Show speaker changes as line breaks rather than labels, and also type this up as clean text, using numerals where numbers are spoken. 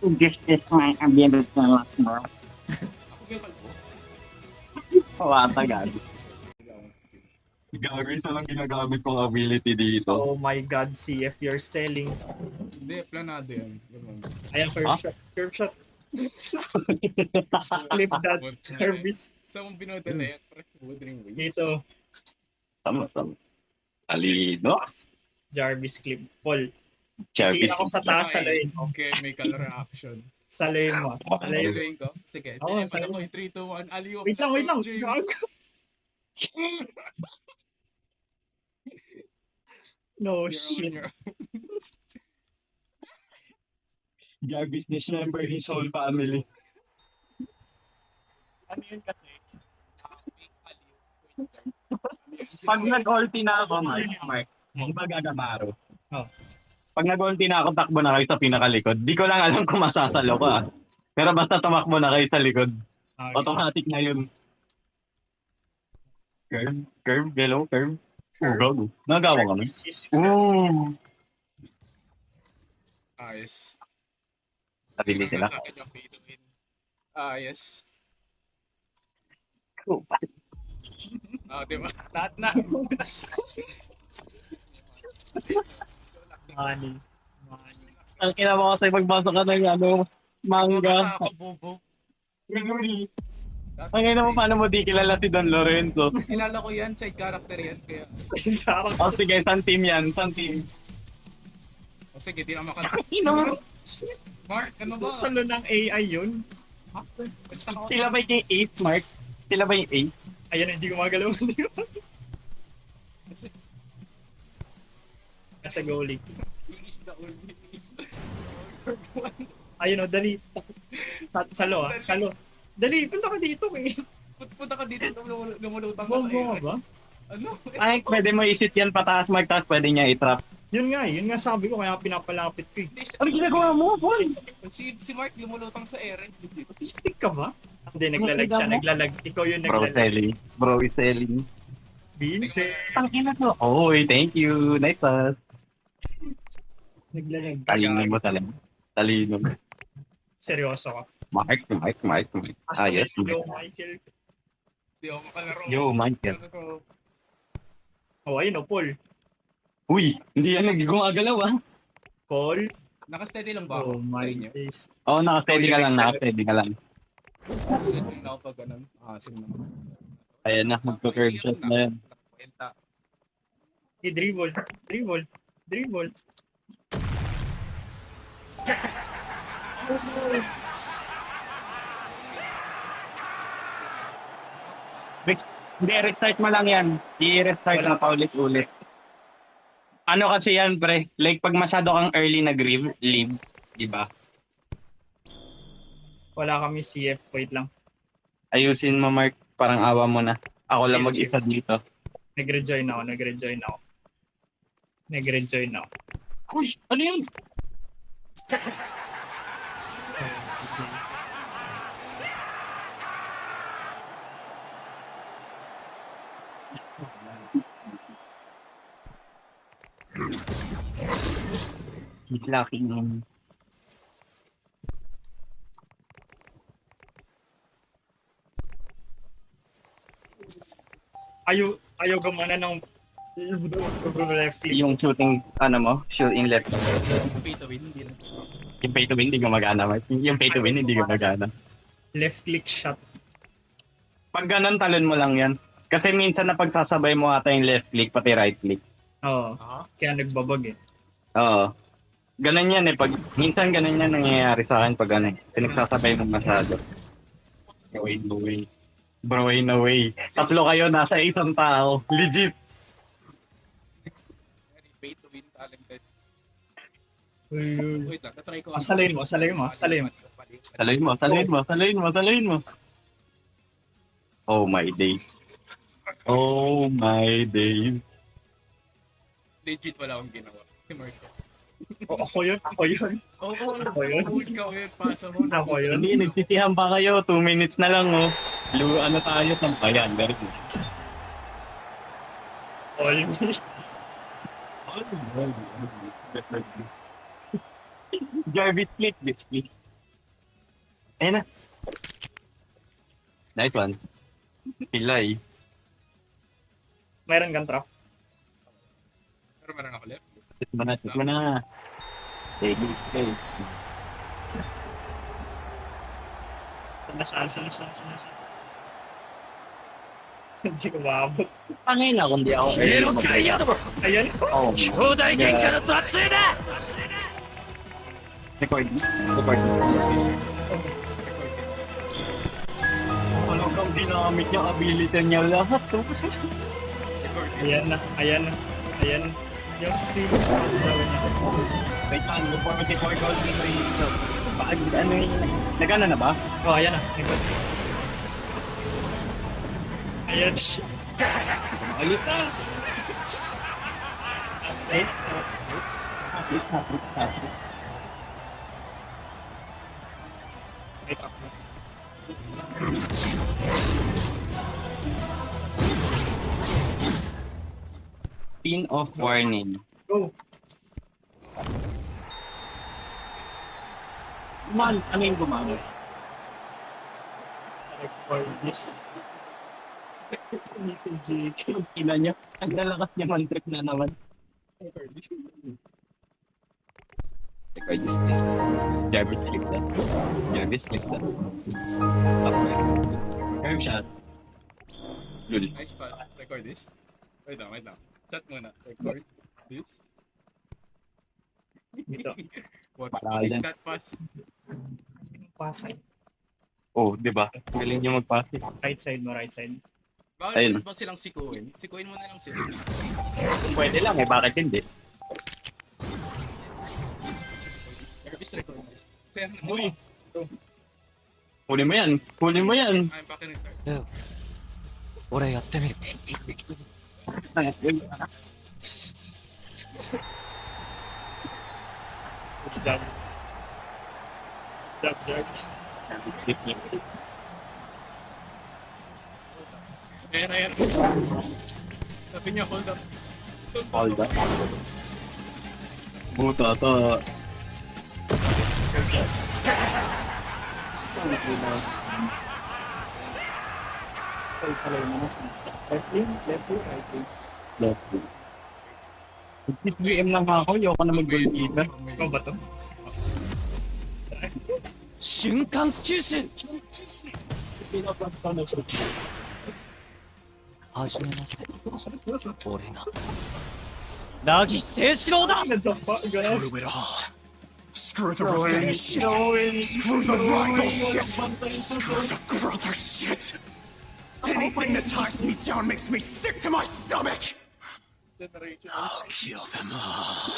This is my ability lot more. Wata gabi.
Gagawin sa lang ginagamit kong ability dito.
Oh my god, CF, you're selling.
Hindi, planado yan. Ganun.
Ayan, curve
Huh?
shot. Curve shot. Clip that service.
Sa mong binodala yan, parang withering wings.
Dito,
Tama. Talino.
Jarvis clip. Paul,
Cherry.
hindi ako sa taas, salayin mo.
Okay, may color reaction.
Salayin mo. Salayin mo.
Saluhin ko? Sige.
Oo,
Tingnan
saluhin.
ko yung 3, 2, 1. Aliw.
Wait lang.
James.
Gago. No
You're on
shit.
your
Jarvis dismember his whole family.
Ano yun kasi?
Pag nag-ulti na ako, Mark, di ba gagamaro?
Oh.
Pag nag-ulti na ako, takbo na kayo sa pinakalikod. Di ko lang alam kung masasalo ko ah. Pero basta tumakbo na kayo sa likod.
Okay.
Automatic na yun. Curve, hello, curve. Oh, gago. Nagawa kami.
This is
Ooh.
Ayos.
Nabili sila.
Sa akin yung pay to win. Yes. Diba? Lahat na.
money.
Ang kinama kasi magbasa ka ng manga.
Ako, bobo.
Ang ina mo, paano mo di kilala si Don Lorenzo?
Kilala ko yan, side character yan. Kaya,
Parang
O sige, saan team yan? Saan team?
sige, di na makanta.
Ino,
Mark, ano ba?
salo ng AI yun.
Basta ako
sila ba yung 8, Mark? Sila ba yung 8?
Ayan, hindi gumagalaw.
Kasi,
Nasa goalie.
he is the only piece.
Ayun o, dali. Salo. Dali, punta ka dito eh.
Punta ka dito, lumulutang ka sa
Bobo
iyo.
ba?
Ano?
Ay, pwede mo i-shoot yan pataas, Mark, tapos pwede niya i-trap.
Yun nga sabi ko, kaya pinapalapit ko eh.
Ano ginagawa mo, boy?
Si Mark lumulutang sa air.
Autistic ka ba? Hindi, naglalag siya, naglalag. Ikaw yun
Bro,
naglalag.
selling. Bro, is selling.
Vincent.
Tangina to. Oy, thank you. Nice pass.
Naglalag.
Talino mo talaga. Talino mo.
Seryoso ka.
Mark. Ah, yes.
Yo, Michael.
Di ako makalaro.
Yo, Michael.
Ano?
Oh, ayun o, Paul.
Uy, hindi yan nagigumagalaw ah.
Paul.
Naka-steady lang ba ako
Oh
sa
my
inyo?
days.
Oo, naka-steady ka lang, naka-steady ka lang.
Hindi na ako pag ganun. Sige naman.
Ayan na, magpo-curve shot na yan.
Dribble.
Hindi, restart mo lang yan. I-restart
Wala
mo pa ulit-ulit. Ano kasi yan, pre? Like, pag masyado kang early nag-leave, di ba?
Wala kami CF. Wait lang.
Ayusin mo, Mark. Parang awa mo na. Ako lang
Chill,
mag-isa dito.
Nag-rejoin ako.
Uy, ano yun? He's locking in.
Ayaw gumana ng left click.
Yung shooting, shooting left.
Pay to win, hindi lang.
Yung pay to win, hindi gumagana, Mark. Yung pay to win, hindi gumagana.
Left click shot.
Pag ganun, talon mo lang yan. Kasi minsan na pagsasabay mo ata yung left click, pati right click.
Oo. Kaya nagbabag eh.
Oo. Ganun yan eh. Minsan ganun yan nangyayari sa akin pag ano eh. Pinagsasabay mo masyado. No way. Bro, no way. Tatlo kayo, nasa isang tao. Legit.
Pay to win, talented.
Uy.
Wait lang, natry ko.
Salayin mo.
Salayin mo. Oh my days.
Legit wala akong ginawa. Si Marco.
Oh, ako yun.
Oo,
yun?
ikaw yun, pasa mo.
Ako yun.
Hindi, nagsisihan pa kayo. 2 minutes na lang oh. Ano tayo? Ayan, very good.
All.
Jarvis split this split. Ayan na. Nice one. Pilay.
Mayroon kang trap.
Pero meron ako left.
Tit mo na. Sige, sige.
Saan siya. Hindi ko maabot.
Pangin na kung di ako.
Ayan.
Oh. Record. Talagang ginamit niya ability niya lahat.
Ayan na. Yung seeds.
Wait lang, before mag-record all dito yung ano yung... Nagana na ba?
Oh, ayan na. Ayan siya.
Ayun na!
Wait up.
Spin off warning.
Go.
Man, ano yung gumamit?
Record this. Ni si JK.
Ina niya. Ang lalakas niya man trip na naman. Record this. Jarvis click that. Jarvis click that. Up next. Curve shot. Lul.
Nice pass. Record this. Wait lang. Chat muna. Record this.
Dito.
What?
Parang dyan.
That pass.
Pasay.
Oh, di ba? Galing niya mag-pass.
Right side.
Bakit
Ayun.
ba silang sikuin? Sikuin mo na lang sila.
Pwede lang eh, bakit hindi?
Record this. Kaya,
Uy! Huli mo yan!
I'm back in record.
俺やってみる。
Good job. Good job, Jarvis.
Ayan. Sabi niya, hold up.
Hold up. Buto to.
Sa lane mo na sa left lane, right lane.
Left. Mag-game lang ako, ayoko na mag-goalkeeper.
Ikaw ba to?
瞬間吸収始めなさい。俺が凪誠志郎だ
Ano to pa? Gano'n?
Screw it all. Screw the revenge shit. Screw the rival shit. Screw the brother shit. Anything that ties me down makes me sick to my stomach. I'll kill them all.